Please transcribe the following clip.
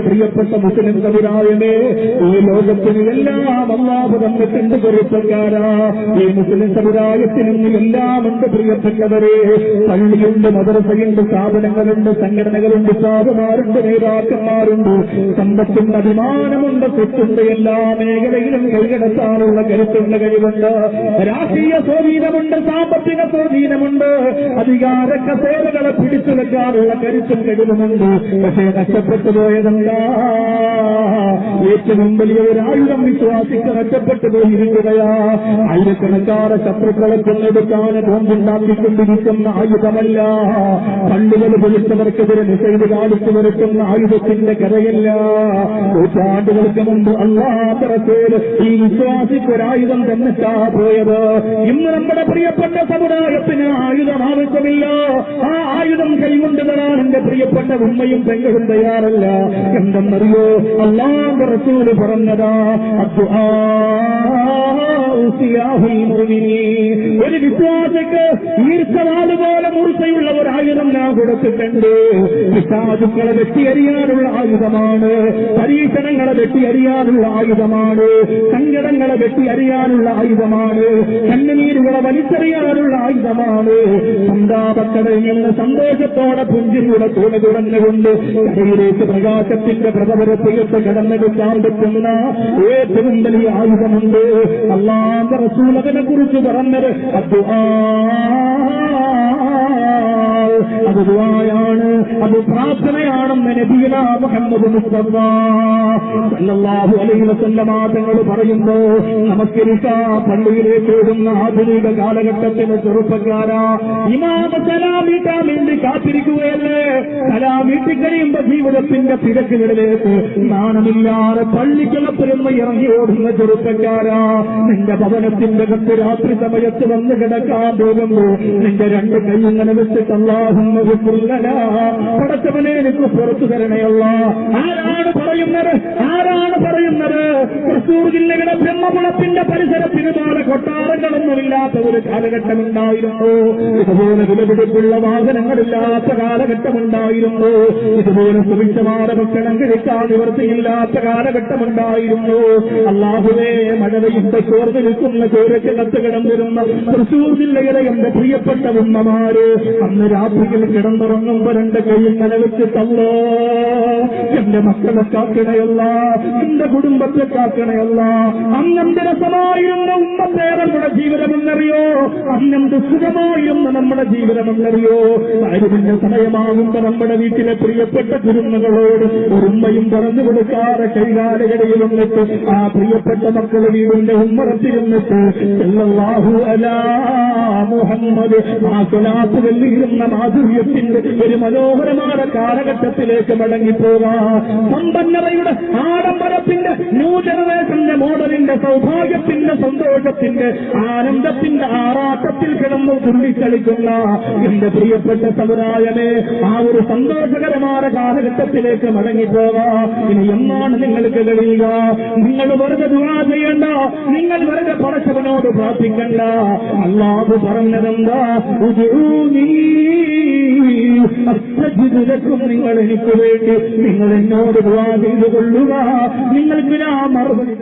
പ്രിയപ്പെട്ട മുസ്ലിം സമുദായമേ, ഈ ലോകത്തിന് എല്ലാം അല്ലാഹു തന്നിട്ടുണ്ട് ചെറുപ്പക്കാരാ. ഈ മുസ്ലിം സമുദായത്തിനും എല്ലാമുണ്ട് പ്രിയപ്പെട്ടവരെ. പള്ളിയുണ്ട്, മദ്രസയുണ്ട്, സ്ഥാപനങ്ങളുണ്ട്, സംഘടനകളുണ്ട്, സാധുമാരുണ്ട്, നേതാക്കന്മാരുണ്ട്, സമ്പത്തുണ്ട്, അഭിമാനമുണ്ട്, സ്വത്തുണ്ട്. എല്ലാ മേഖലയിലും കൈകടത്താനുള്ള കരുത്തുള്ള കഴിവുണ്ട്. രാഷ്ട്രീയ സ്വാധീനമുണ്ട്, സാമ്പത്തിക സ്വാധീനമുണ്ട്, അധികാര കസേരകളെ പിടിച്ചുവെക്കാനുള്ള കരുത്തും കഴിവുമുണ്ട്. പക്ഷേ നഷ്ടപ്പെട്ടു പോയതല്ല, ഏറ്റവും വലിയ ഒരു ആയുധം വിശ്വാസിക്ക് നഷ്ടപ്പെട്ടു പോയിരിക്കുകയാ. ആയിരക്കണക്കാറ് ശത്രുക്കളെ കൊന്നെടുക്കാൻ ബോംബുണ്ടാക്കിക്കൊണ്ടിരിക്കുന്ന ആയുധമല്ല, പള്ളികൾ പൊളിച്ചവർക്കെതിരെ നിസൈത് കാണിച്ചു വരുത്തുന്ന ആയുധത്തിന്റെ കരയല്ല. നൂറ്റാണ്ടുകൾക്ക് മുമ്പ് അല്ലാഹു റസൂൽ ഈ വിശ്വാസിക്കൊരായുധം തന്നിട്ടാ പോയത്. ഇന്ന് നമ്മുടെ പ്രിയപ്പെട്ട സമുദായത്തിന് ആയുധം ആവശ്യമില്ല. ആ ആയുധം കൈകൊണ്ട് തരാൻ എന്റെ പ്രിയപ്പെട്ട ഉമ്മയും പെങ്ങളും തയ്യാറല്ല. എന്തെന്നറിയോ, അല്ലാഹു റസൂൽ പറഞ്ഞതാ, ഒരു വിശ്വാസിക്ക് ഈർച്ചവാളുപോലെ മൂർച്ചയുള്ള ഒരു ആയുധം ഞാൻ കൊടുത്തിട്ടുണ്ട്. പിശാചുക്കളെ വെട്ടിയറിയാനുള്ള ആയുധമാണ്, പരീക്ഷണങ്ങളെ വെട്ടിയറിയാനുള്ള ആയുധമാണ്, സങ്കടങ്ങളെ വെട്ടിയറിയാനുള്ള ആയുധമാണ്, കണ്ണുനീരുകളെ വലിച്ചെറിയാനുള്ള ആയുധമാണ്. സന്താപക്കടയിൽ നിന്ന് സന്തോഷത്തോടെ പുഞ്ചിരിയുടെ കൂടെ തുറന്നുകൊണ്ട് കടയിലേക്ക് പ്രകാശത്തിന്റെ പ്രഭവരത്തിലേക്ക് കടന്നെടുക്കാൻ പറ്റുന്ന ഏറ്റവും വലിയ ആയുധമുണ്ട്. അല്ലാഹു റസൂൽ അതിനെ കുറിച്ച് പറഞ്ഞത് അത് ദുആയാണ്, അത് പ്രാർത്ഥനയാണെന്ന് നബിയുനാ മുഹമ്മദ് മുസ്തഫ സല്ലല്ലാഹു അലൈഹി വസല്ലം തങ്ങൾ പറയുന്നു. നമസ്കരിക്കാൻ പള്ളിയിലേക്ക് ഓടുന്ന ആധുനിക കാലഘട്ടത്തിലെ ചെറുപ്പക്കാരാ, ഇമാം സലാം വീട്ടാൻ വേണ്ടി കാത്തിരിക്കുകയല്ലേ. സലാം വീട്ടി കഴിയുമ്പോ ജീവിതത്തിന്റെ തിരക്കുകളിലേക്ക് നാണമില്ലാതെ പള്ളിക്കുളപ്പിരുന്ന് ഇറങ്ങി ഓടുന്ന ചെറുപ്പക്കാരാ, നിന്റെ ഭവനത്തിന്റെ അകത്ത് രാത്രി സമയത്ത് വന്ന് കിടക്കാൻ പോകുന്നു. നിന്റെ രണ്ട് കൈ ഇങ്ങനെ വെച്ചിട്ട് അല്ലാഹുമ്മ ഗ്ഫിർലനാ, പടച്ചവനെ എനിക്ക് പുറത്തു തരണയല്ല. ആരാണ് പറയുന്നത്? ആരാണ് പറയുന്നത്? തൃശൂർ ജില്ലയുടെ ബ്രഹ്മകുളത്തിന്റെ പരിസരത്തിന് നാളെ കൊട്ടാരങ്ങളൊന്നുമില്ലാത്ത ഒരു കാലഘട്ടമുണ്ടായിരുന്നു. ഇതുപോലെ വിലപിടിപ്പുള്ള വാഹനങ്ങളില്ലാത്ത കാലഘട്ടമുണ്ടായിരുന്നു. ഇതുപോലെ സുഭിക്ഷമായ ഭക്ഷണം കഴിക്കാൻ നിവൃത്തിയില്ലാത്ത കാലഘട്ടമുണ്ടായിരുന്നു. അല്ലാഹുവേ, മഴവയുടെ ചോർന്ന് നിൽക്കുന്ന ചോരയ്ക്ക് കത്ത് കിടന്നിരുന്ന തൃശൂർ ജില്ലയിലെ എന്റെ പ്രിയപ്പെട്ട ഉമ്മമാര് അന്ന് രാത്രിയിൽ കിടന്നുറങ്ങുമ്പോ രണ്ട് കൈയും നനവെച്ചിട്ടല്ലോ, എന്റെ മക്കളെ കാക്കണയല്ല, എന്റെ കുടുംബത്തെ കാക്കണയല്ല. അന്നെന്ത് രസമായിരുന്ന ഉമ്മത്തേറെ നമ്മുടെ ജീവിതമെന്നറിയോ, അന്നെന്ത് സുഖമായിരുന്ന നമ്മുടെ ജീവിതമെന്നറിയോ. ആരുമിന്റെ സമയമാകുമ്പോ നമ്മുടെ വീട്ടിലെ പ്രിയപ്പെട്ട കുരുന്നുകളോട് ഒരു ഉമ്മയും പറഞ്ഞു കൊടുക്കാതെ കൈകാലകടയിൽ വന്നിട്ട് ആ പ്രിയപ്പെട്ട മക്കളെ വീടിന്റെ ഉമ്മറത്തിരുന്നിട്ട് സല്ലല്ലാഹു അലാ മുഹമ്മദ് ആ സ്വലാത്ത് വെല്ലിയിരുന്ന മാധുര്യത്തിന്റെ ഒരു മനോഹരമായ കാലഘട്ടത്തിലേക്ക് മടങ്ങിപ്പോകാം. സമ്പന്നതയുടെ ആഡംബരത്തിന്റെ ന്യൂ ജനറേഷന്റെ മോഡലിന്റെ സൗഭാഗ്യത്തിന്റെ സന്തോഷത്തിന്റെ ആനന്ദത്തിന്റെ ആറാട്ടത്തിൽ കിടന്നു തുള്ളിക്കളിക്കുന്ന എന്റെ പ്രിയപ്പെട്ട സമുദായമേ, ആ ഒരു സന്തോഷകരമായ കാലഘട്ടത്തിലേക്ക് മടങ്ങിപ്പോകാം. ഇനി എന്നാണ് നിങ്ങൾക്ക് കഴിയുക? നിങ്ങൾ വെറുതെ ദുആ ചെയ്യണ്ട, നിങ്ങൾ വെറുതെ പടച്ചവനോട് പ്രാർത്ഥിക്കണ്ട. അല്ലാഹു പറഞ്ഞതെന്താ? നിങ്ങൾ എനിക്ക് വേണ്ടി നിങ്ങൾ എന്നോട് ദുആ ചെയ്തു കൊള്ളുക, നിങ്ങൾക്ക് ഞാൻ മറുപടി